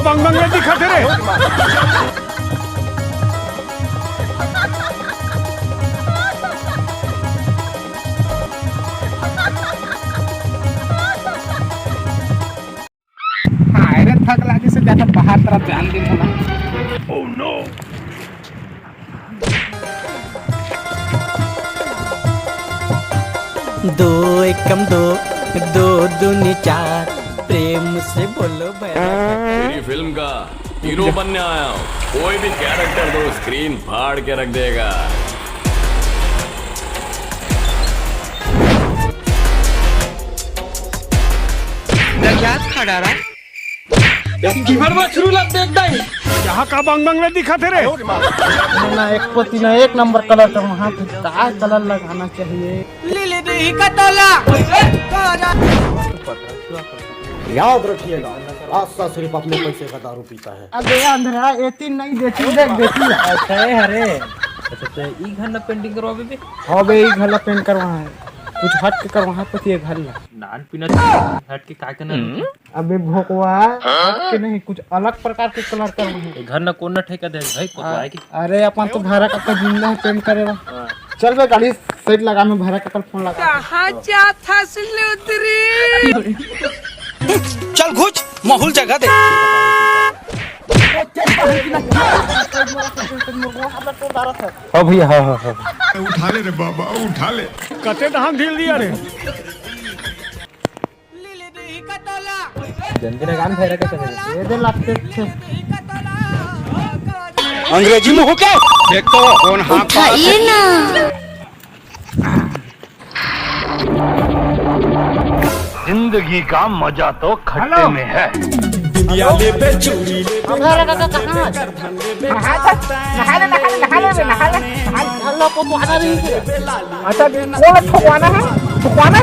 बांग बांग में दिखाते रे। हायरत थक लागे से ज्यादा बाहर तरफ ध्यान देना ना। Oh no. दो एकम दो, दो दूनी चार, प्रेम से बोलो मेरी फिल्म का हीरो बनने आया हूँ। कोई भी कैरेक्टर दो, स्क्रीन फाड़ के रख देगा। यहाँ का बांग बांग में दिखाते रे। ना एक पोती ना एक नंबर कलर का वहाँ पे क्या कलर लगाना चाहिए। याद रखिएगा, रास्ता सिर्फ अपने पैसे का दारू पीता है। अबे अंधेरा एती नहीं देती देख देखी। अच्छा है अरे। अच्छा ई घर ना पेंटिंग करवावे बे। हाँ बे ये घर ला पेंट करवा है। कुछ हट के कर वहाँ पे ये घर ला। नान पीना हट के का करना। अबे भोकवा हट के नहीं कुछ अलग प्रकार के कलर करवा है। घर ना कौन ना ठेका दे भाई पोतवाए की। अरे अपन तो भाड़ा का जिंदा है पेंट करेगा। चल बे गाड़ी साइड लगा में भाड़ा का फोन लगा। कहाँ जाता सिले उतरी। चल घुस माहौल जगह दे। हाँ भैया हाँ। उठा ले रे बाबा, उठा ले। कते धान ढील दिया रे। जंगल गान फेरा के चले। ये दे लगते थे। अंग्रेजी में हो क्या? देख तो कौन हाथ उठाइए ना। जिंदगी का मजा तो खट्टे में है। हमारा काका कहाँ है? नहा को तो आना नहीं है। अच्छा कौन ठोकवाना है? ठोकवाना?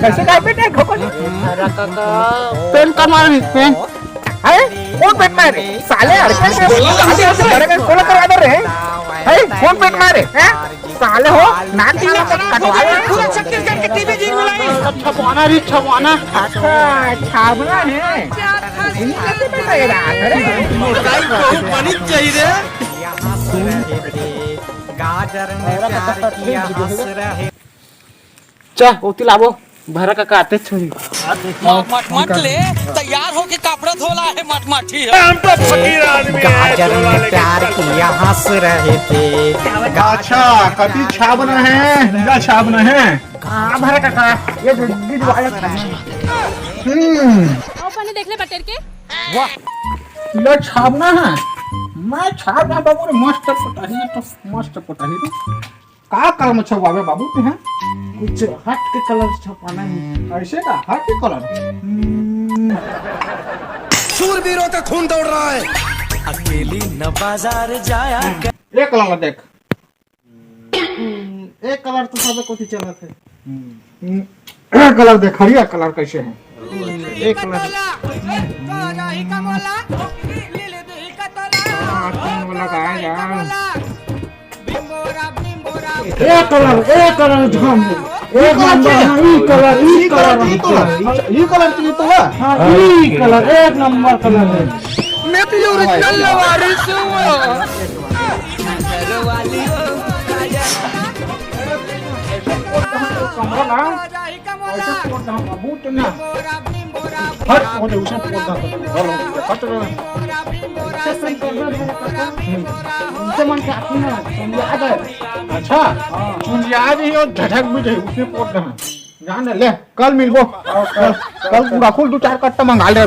कैसे काय बेटे ठोको? हमारा काका पेन करवाना नहीं पेन। है कौन पेन मारे? साले हड़के से गाड़ी से लड़के कोला करवा दे रहे हैं। कौन पेन मारे? हैं? साले हो नाटी में कटवा रहे हैं। छत्तीसगढ़ के टीवी जी मिलाई। छपवाना। अच्छा छापना है। इनके पे लगेगा। अरे मोटाई बहुत बनी चाहिए रे। गाजर में प्यार किया हंस रहे। चा ओती लाबो भरा का काटे छोड़ी। मट मट ले तैयार हो के कपड़ा धोला है मट मठी है। हम तो फकीर आदमी है। गाजर में प्यार किया हंस रहे थे। अच्छा कति छापना है? क्या छापना है? हाँ भरा काका ये गिरवाया था। पानी देख ले बटेर के। वाह ये छापना है। मैं छापना बाबू रे मस्त पटाही तो का कलर में छपावे बाबू ते हैं? कुछ हट के कलर छपाना है। ऐसे का हट के कलर। शूरवीरों का खून दौड़ रहा है। अकेली न बाजार जाया। एक कलर देख। एक कलर तो सब को चला थे। एक कलर देख हरिया कलर कैसे है? एक कलर एक कलर झाम एक नंबर ई कलर तो है। हाँ ई कलर एक नंबर कलर है। मैं तो ओरिजिनल लवारिस हूँ। कमरा ना ऐसे कोड ना बाबू तो ना हट होने उसे कोड ना कट उनसे मन का अपना चुनिया दे। अच्छा चुनिया भी और झटक भी दे उसे कोड ना जान ले कल मिलबो। कल पूरा फुल 2-4 कट्टा मंगा ले।